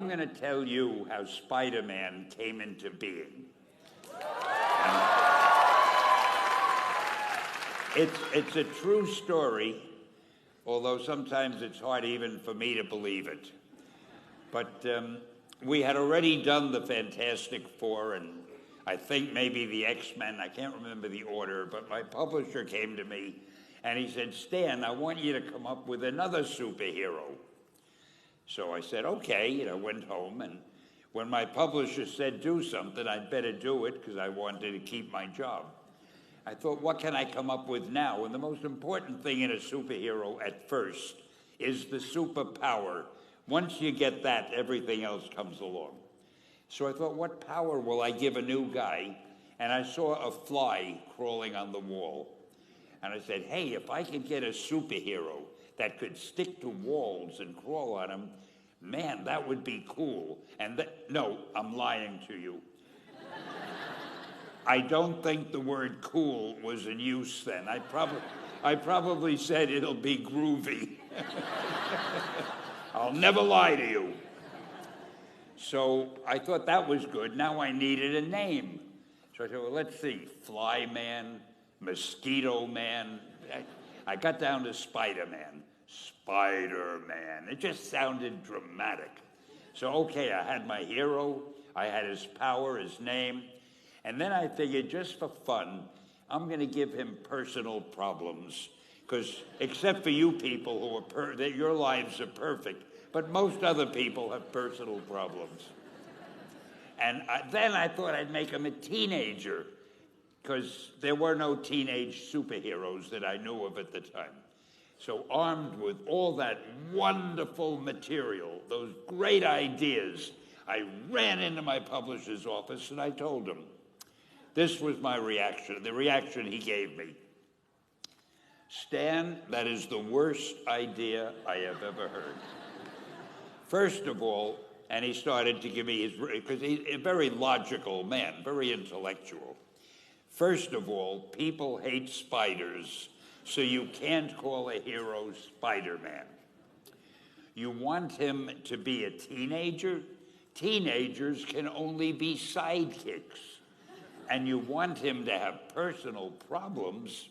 I'm going to tell you how Spider-Man came into being. It's a true story, although sometimes it's hard even for me to believe it. But we had already done the Fantastic Four and I think maybe the X-Men. I can't remember the order, but my publisher came to me and he said, "Stan, I want you to come up with another superhero." So I said, okay, and I went home, and when my publisher said do something, I'd better do it because I wanted to keep my job. I thought, what can I come up with now? And the most important thing in a superhero at first is the superpower. Once you get that, everything else comes along. So I thought, what power will I give a new guy? And I saw a fly crawling on the wall. And I said, hey, if I could get a superhero that could stick to walls and crawl on them, man, that would be cool. And no, I'm lying to you. I don't think the word cool was in use then. I probably said it'll be groovy. I'll never lie to you. So I thought that was good. Now I needed a name. So I said, well, let's see, Fly Man, Mosquito Man. I got down to Spider-Man. Spider-Man. It just sounded dramatic. So, okay, I had my hero, I had his power, his name, and then I figured just for fun, I'm going to give him personal problems, because except for you people who are that your lives are perfect, but most other people have personal problems. And then I thought I'd make him a teenager, because there were no teenage superheroes that I knew of at the time. So armed with all that wonderful material, those great ideas, I ran into my publisher's office and I told him. This was my reaction, the reaction he gave me. Stan, that is the worst idea I have ever heard. First of all, and he started to give me his, because he's a very logical man, very intellectual. First of all, people hate spiders, so you can't call a hero Spider-Man. You want him to be a teenager? Teenagers can only be sidekicks. And you want him to have personal problems?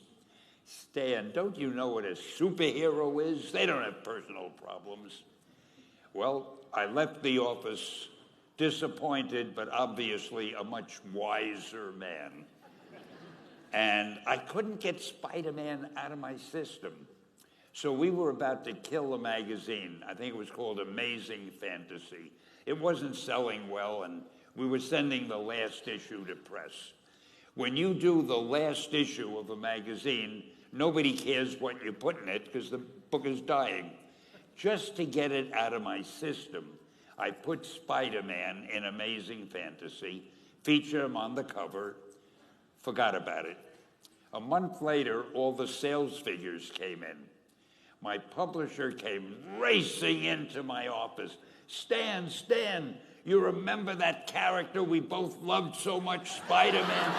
Stan, don't you know what a superhero is? They don't have personal problems. Well, I left the office disappointed, but obviously a much wiser man. And I couldn't get Spider-Man out of my system. So we were about to kill a magazine. I think it was called Amazing Fantasy. It wasn't selling well, and we were sending the last issue to press. When you do the last issue of a magazine, nobody cares what you put in it because the book is dying. Just to get it out of my system, I put Spider-Man in Amazing Fantasy, featured him on the cover, forgot about it. A month later, all the sales figures came in. My publisher came racing into my office. Stan, you remember that character we both loved so much, Spider-Man?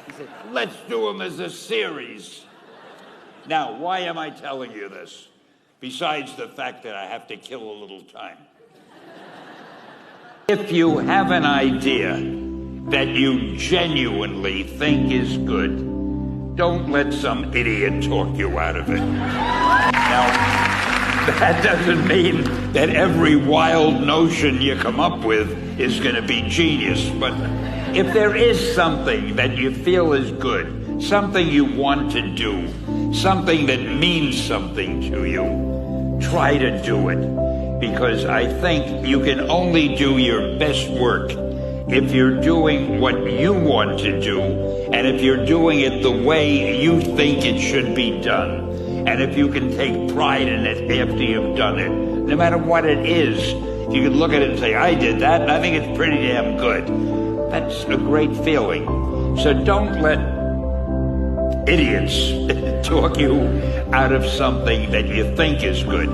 He said, let's do him as a series. Now, why am I telling you this? Besides the fact that I have to kill a little time. If you have an idea that you genuinely think is good, don't let some idiot talk you out of it. Now, that doesn't mean that every wild notion you come up with is going to be genius, but if there is something that you feel is good, something you want to do, something that means something to you, try to do it, because I think you can only do your best work if you're doing what you want to do, and if you're doing it the way you think it should be done, and if you can take pride in it after you've done it, no matter what it is, you can look at it and say, I did that, and I think it's pretty damn good. That's a great feeling. So don't let idiots talk you out of something that you think is good.